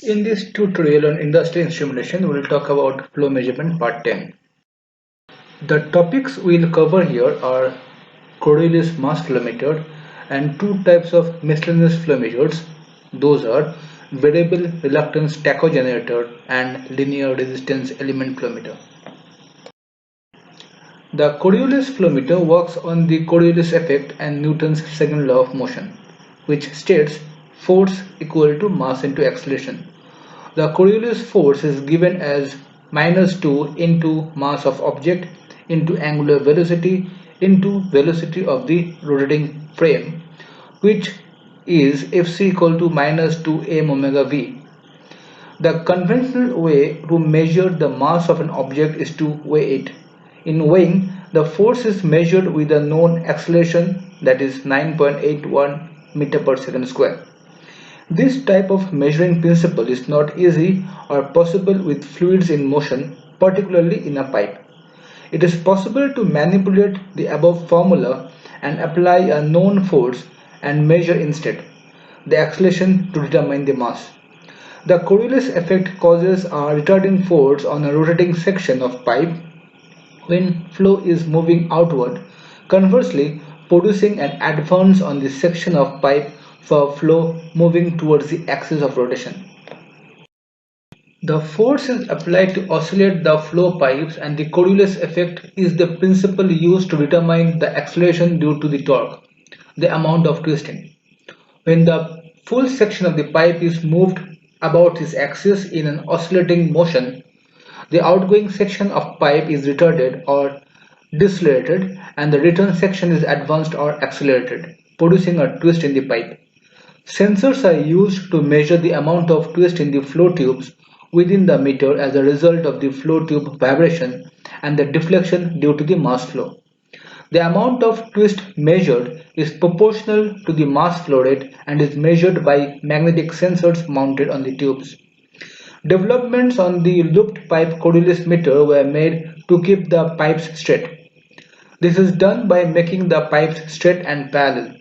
In this tutorial on industrial instrumentation, we will talk about flow measurement part 10. The topics we will cover here are Coriolis Mass Flow Meter and two types of miscellaneous flow meters. Those are variable reluctance tachogenerator and linear resistance element flow meter. The Coriolis flow meter works on the Coriolis effect and Newton's second law of motion, which states force equal to mass into acceleration. The Coriolis force is given as -2 into mass of object into angular velocity into velocity of the rotating frame, which is Fc equal to -2 m omega v. The conventional way to measure the mass of an object is to weigh it. In weighing, the force is measured with a known acceleration, that is 9.81 meter per second square. This type of measuring principle is not easy or possible with fluids in motion, particularly in a pipe. It is possible to manipulate the above formula and apply a known force and measure instead the acceleration to determine the mass. The Coriolis effect causes a retarding force on a rotating section of pipe when flow is moving outward, conversely producing an advance on the section of pipe for flow moving towards the axis of rotation. The force is applied to oscillate the flow pipes, and the Coriolis effect is the principle used to determine the acceleration due to the torque, the amount of twisting. When the full section of the pipe is moved about its axis in an oscillating motion, the outgoing section of pipe is retarded or decelerated and the return section is advanced or accelerated, producing a twist in the pipe. Sensors are used to measure the amount of twist in the flow tubes within the meter as a result of the flow tube vibration and the deflection due to the mass flow. The amount of twist measured is proportional to the mass flow rate and is measured by magnetic sensors mounted on the tubes. Developments on the looped pipe Cordulus meter were made to keep the pipes straight. This is done by making the pipes straight and parallel.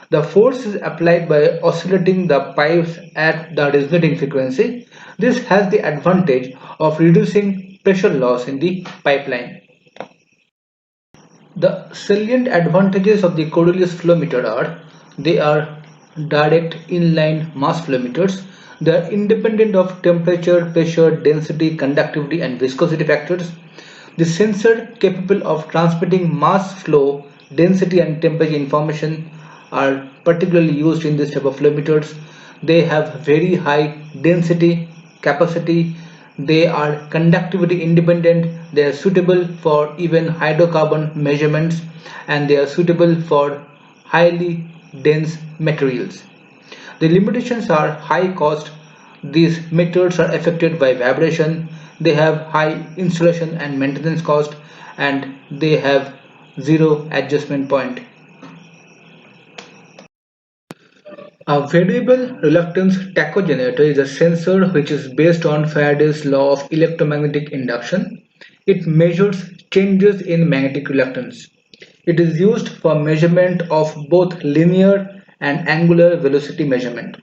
The force is applied by oscillating the pipes at the resonating frequency. This has the advantage of reducing pressure loss in the pipeline. The salient advantages of the Cordulus flow meter are: they are direct inline mass flow meters. They are independent of temperature, pressure, density, conductivity and viscosity factors. The sensor capable of transmitting mass flow, density and temperature information are particularly used in this type of flow meters. They have very high density, capacity, they are conductivity independent, they are suitable for even hydrocarbon measurements, and they are suitable for highly dense materials. The limitations are high cost. These meters are affected by vibration, they have high installation and maintenance cost, and they have zero adjustment point. A variable reluctance tachogenerator is a sensor which is based on Faraday's law of electromagnetic induction. It measures changes in magnetic reluctance. It is used for measurement of both linear and angular velocity measurement.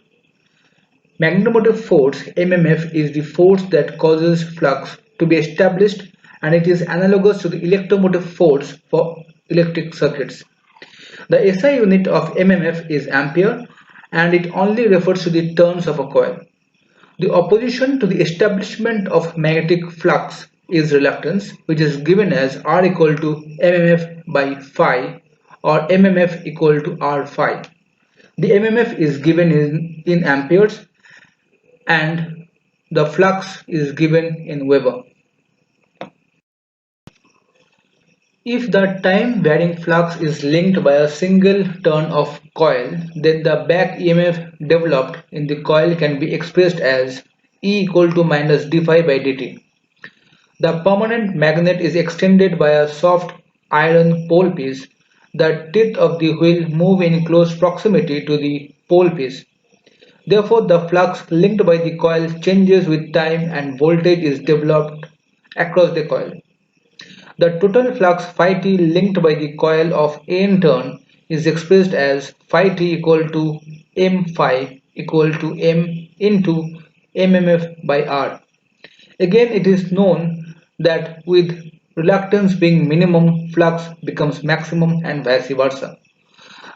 Magnetomotive force (MMF) is the force that causes flux to be established, and it is analogous to the electromotive force for electric circuits. The SI unit of MMF is ampere, and it only refers to the turns of a coil. The opposition to the establishment of magnetic flux is reluctance, which is given as R equal to MMF by phi or MMF equal to R phi. The MMF is given in amperes and the flux is given in Weber. If the time varying flux is linked by a single turn of coil, then the back EMF developed in the coil can be expressed as E equal to minus d phi by dt. The permanent magnet is extended by a soft iron pole piece. The teeth of the wheel move in close proximity to the pole piece. Therefore, the flux linked by the coil changes with time and voltage is developed across the coil. The total flux phi t linked by the coil of n turn is expressed as phi t equal to m phi equal to m into mmf by R. Again, it is known that with reluctance being minimum, flux becomes maximum and vice versa.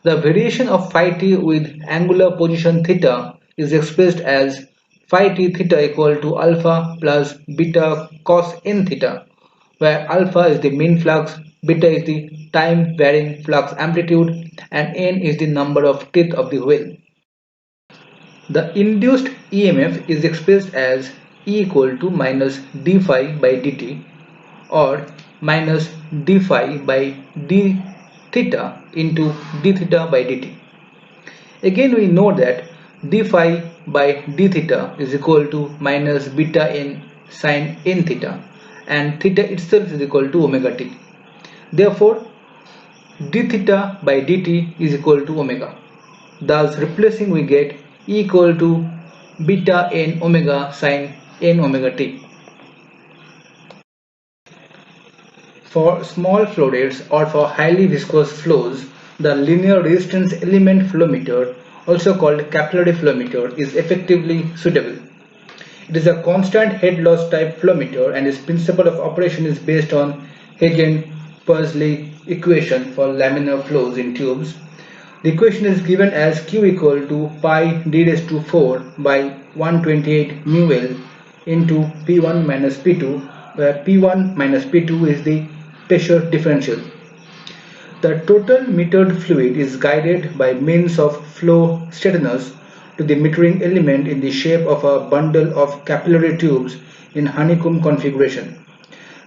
The variation of phi t with angular position theta is expressed as phi t theta equal to alpha plus beta cos n theta, where alpha is the mean flux, beta is the time varying flux amplitude, and n is the number of teeth of the wheel. The induced EMF is expressed as E equal to minus d phi by dt or minus d phi by d theta into d theta by dt. Again, we know that d phi by d theta is equal to minus beta n sine n theta, and theta itself is equal to omega t. Therefore, d theta by dt is equal to omega. Thus, replacing we get E equal to beta n omega sine n omega t. For small flow rates or for highly viscous flows, the linear resistance element flow meter, also called capillary flow meter, is effectively suitable. It is a constant head loss type flow meter, and its principle of operation is based on Hagen-Pursley equation for laminar flows in tubes. The equation is given as Q equal to pi d raised to 4 by 128 mu L into P1 minus P2, where P1 minus P2 is the pressure differential. The total metered fluid is guided by means of flow steadiness to the metering element in the shape of a bundle of capillary tubes in honeycomb configuration.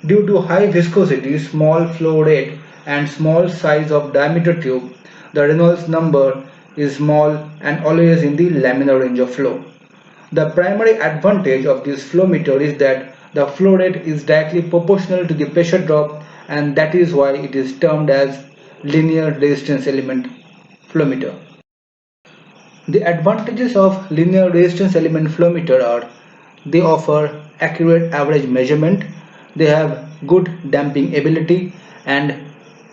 Due to high viscosity, small flow rate, and small size of diameter tube, the Reynolds number is small and always in the laminar range of flow. The primary advantage of this flow meter is that the flow rate is directly proportional to the pressure drop, and that is why it is termed as linear resistance element flow meter. The advantages of linear resistance element flow meter are: they offer accurate average measurement, they have good damping ability, and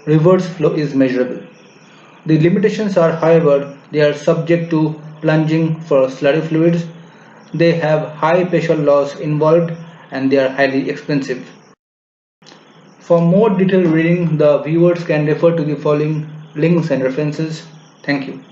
reverse flow is measurable. The limitations are, however, they are subject to plunging for slurry fluids, they have high pressure loss involved, and they are highly expensive. For more detailed reading, the viewers can refer to the following links and references. Thank you.